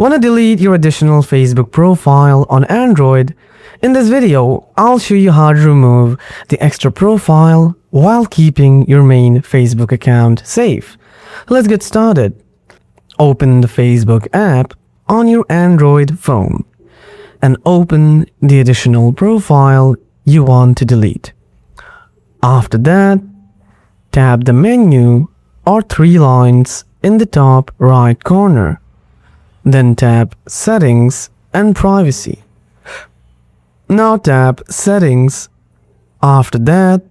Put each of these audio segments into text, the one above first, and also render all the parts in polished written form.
Want to delete your additional Facebook profile on Android? In this video, I'll show you how to remove the extra profile while keeping your main Facebook account safe. Let's get started. Open the Facebook app on your Android phone and open the additional profile you want to delete. After that, tap the menu or three lines in the top right corner. Then tap Settings and Privacy. Now tap Settings. After that,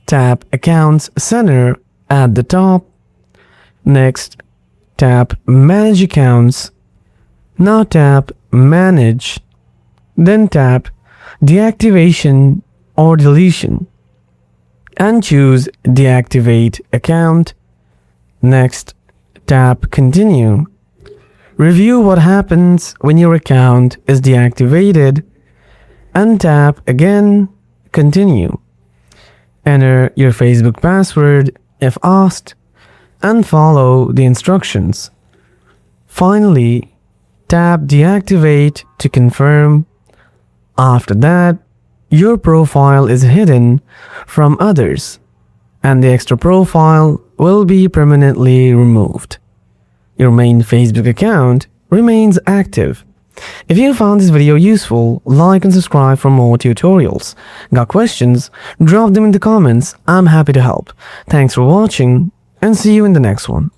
tap Accounts Center at the top. Next, tap Manage Accounts. Now tap Manage. Then tap Deactivation or Deletion and choose Deactivate Account. Next, tap Continue. Review what happens when your account is deactivated and tap again Continue. Enter your Facebook password if asked and follow the instructions. Finally, tap Deactivate to confirm. After that, your profile is hidden from others and the extra profile will be permanently removed. Your main Facebook account remains active. If you found this video useful, like and subscribe for more tutorials. Got questions? Drop them in the comments. I'm happy to help. Thanks for watching and see you in the next one.